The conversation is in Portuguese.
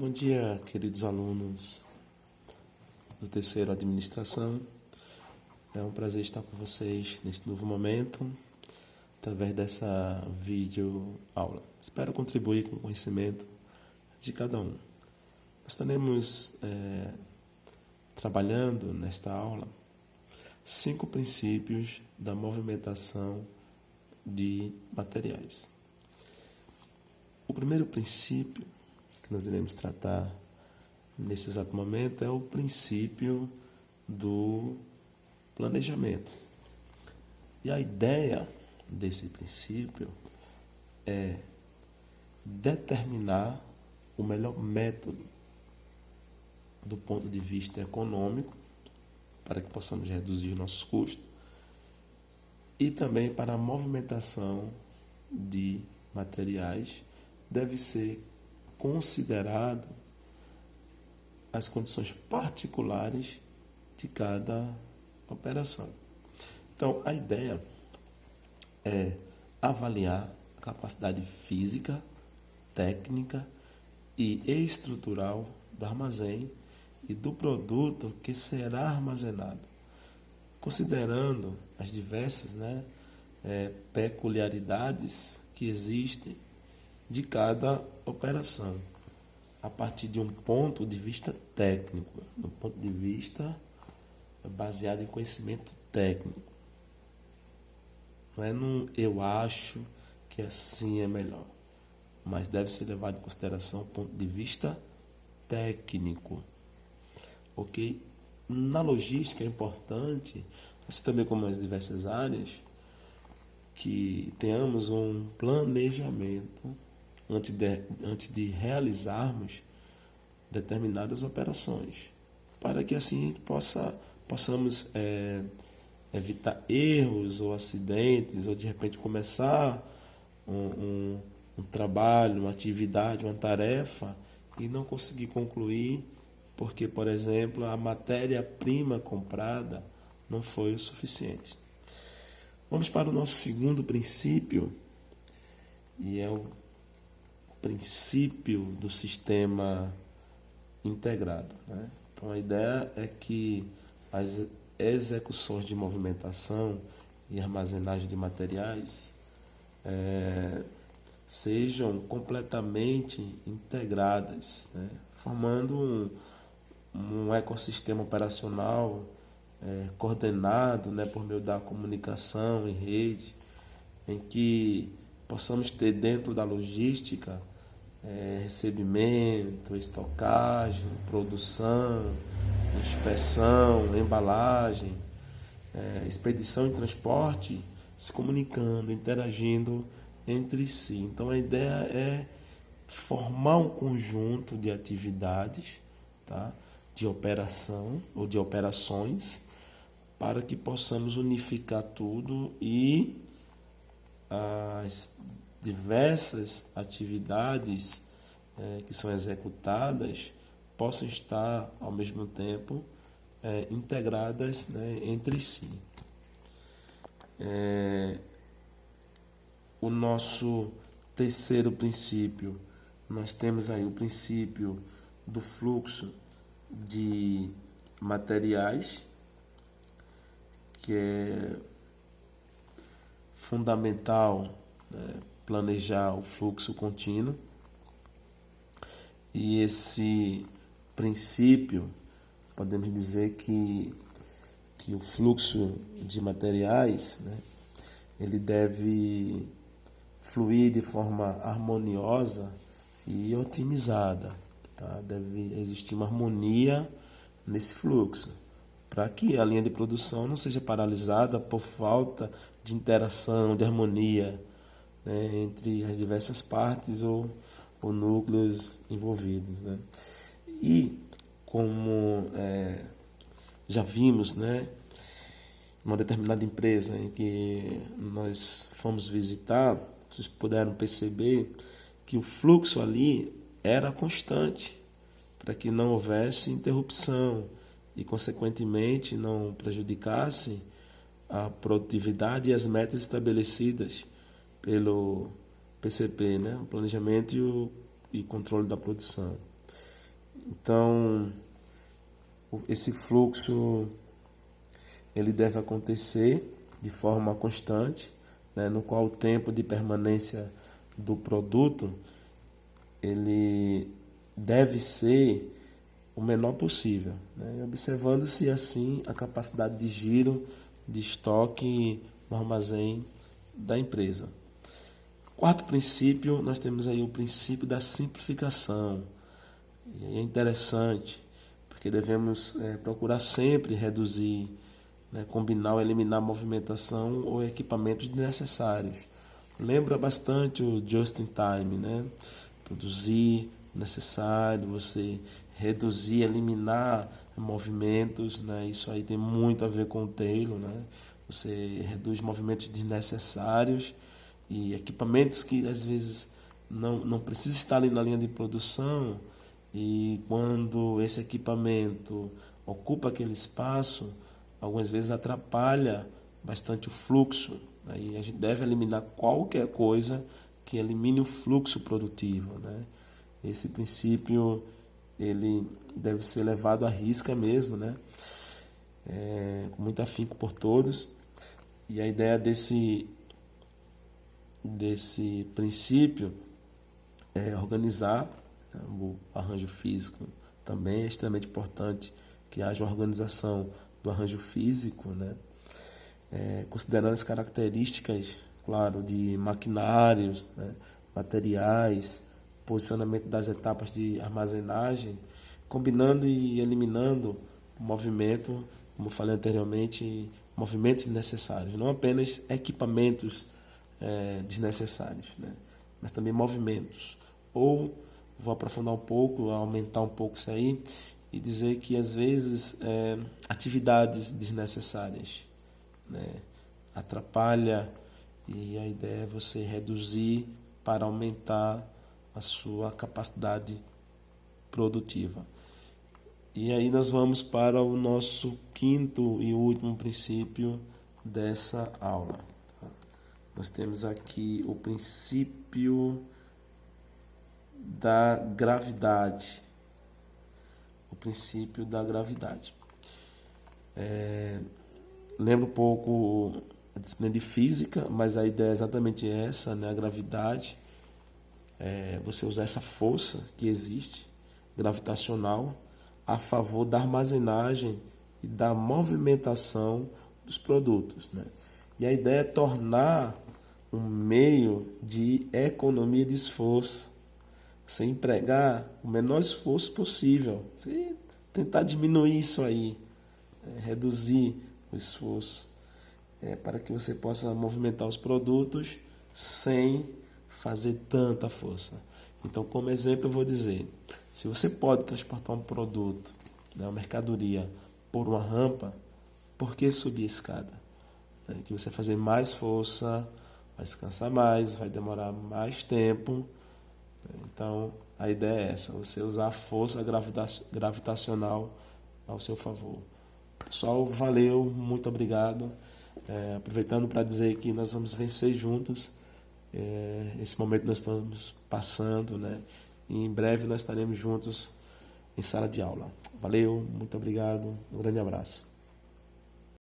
Bom dia, queridos alunos do terceiro Administração. É um prazer estar com vocês nesse novo momento, através dessa videoaula. Espero contribuir com o conhecimento de cada um. Nós estaremos trabalhando nesta aula 5 princípios da movimentação de materiais. O primeiro princípio que nós iremos tratar nesse exato momento é o princípio do planejamento. E a ideia desse princípio é determinar o melhor método do ponto de vista econômico para que possamos reduzir nossos custos e também para a movimentação de materiais deve ser considerado as condições particulares de cada operação. Então, a ideia é avaliar a capacidade física, técnica e estrutural do armazém e do produto que será armazenado, considerando as diversas peculiaridades que existem de cada operação, a partir de um ponto de vista técnico, um ponto de vista baseado em conhecimento técnico. Não é no eu acho que assim é melhor, mas deve ser levado em consideração o ponto de vista técnico. Ok? Na logística é importante, assim também como nas diversas áreas, que tenhamos um planejamento antes de realizarmos determinadas operações, para que assim possamos evitar erros ou acidentes, ou de repente começar um trabalho, uma atividade, uma tarefa e não conseguir concluir porque, por exemplo, a matéria-prima comprada não foi o suficiente. Vamos para o nosso segundo princípio, e é o princípio do sistema integrado. Então, a ideia é que as execuções de movimentação e armazenagem de materiais sejam completamente integradas, formando um ecossistema operacional coordenado por meio da comunicação em rede, em que possamos ter dentro da logística recebimento, estocagem, produção, inspeção, embalagem, expedição e transporte se comunicando, interagindo entre si. Então a ideia é formar um conjunto de atividades, de operação ou de operações, para que possamos unificar tudo e as diversas atividades que são executadas possam estar ao mesmo tempo integradas entre si. O nosso terceiro princípio, nós temos aí o princípio do fluxo de materiais, que é fundamental planejar o fluxo contínuo. E esse princípio, podemos dizer que o fluxo de materiais, ele deve fluir de forma harmoniosa e otimizada. Deve existir uma harmonia nesse fluxo, para que a linha de produção não seja paralisada por falta de interação, de harmonia entre as diversas partes ou núcleos envolvidos. E como já vimos, uma determinada empresa em que nós fomos visitar, vocês puderam perceber que o fluxo ali era constante, para que não houvesse interrupção e, consequentemente, não prejudicasse a produtividade e as metas estabelecidas pelo PCP, o Planejamento e Controle da Produção. Então, esse fluxo ele deve acontecer de forma constante, né, no qual o tempo de permanência do produto ele deve ser o menor possível, né, observando-se assim a capacidade de giro de estoque no armazém da empresa. Quarto princípio, nós temos aí o princípio da simplificação. E é interessante, porque devemos procurar sempre reduzir, né, combinar ou eliminar movimentação ou equipamentos desnecessários. Lembra bastante o just in time, né? Produzir o necessário, você reduzir, eliminar movimentos, né? Isso aí tem muito a ver com o Taylor, né? Você reduz movimentos desnecessários e equipamentos que às vezes não precisa estar ali na linha de produção, e quando esse equipamento ocupa aquele espaço, algumas vezes atrapalha bastante o fluxo. Aí a gente deve eliminar qualquer coisa que elimine o fluxo produtivo, né? Esse princípio ele deve ser levado à risca mesmo, né? Com muito afinco por todos. E a ideia desse princípio é organizar, né, o arranjo físico. Também é extremamente importante que haja uma organização do arranjo físico, né? Considerando as características, claro, de maquinários, né, materiais, posicionamento das etapas de armazenagem, combinando e eliminando o movimento, como eu falei anteriormente, movimentos necessários, não apenas equipamentos desnecessários, né, mas também movimentos. Ou vou aprofundar um pouco, aumentar um pouco isso aí e dizer que às vezes atividades desnecessárias, né, atrapalha, e a ideia é você reduzir para aumentar a sua capacidade produtiva. E aí nós vamos para o nosso quinto e último princípio dessa aula. Nós temos aqui o princípio da gravidade. O princípio da gravidade. Lembra um pouco a disciplina de física, mas a ideia é exatamente essa, né? A gravidade. Você usar essa força que existe, gravitacional, a favor da armazenagem e da movimentação dos produtos, né? E a ideia é tornar um meio de economia de esforço. Você empregar o menor esforço possível. Você tentar diminuir isso aí, reduzir o esforço, para que você possa movimentar os produtos sem fazer tanta força. Então, como exemplo, eu vou dizer, se você pode transportar um produto, né, uma mercadoria, por uma rampa, por que subir a escada? Que você vai fazer mais força, vai se cansar mais, vai demorar mais tempo. Então, a ideia é essa, você usar a força gravitacional ao seu favor. Pessoal, valeu, muito obrigado. Aproveitando para dizer que nós vamos vencer juntos. Esse momento nós estamos passando, né? E em breve nós estaremos juntos em sala de aula. Valeu, muito obrigado, um grande abraço.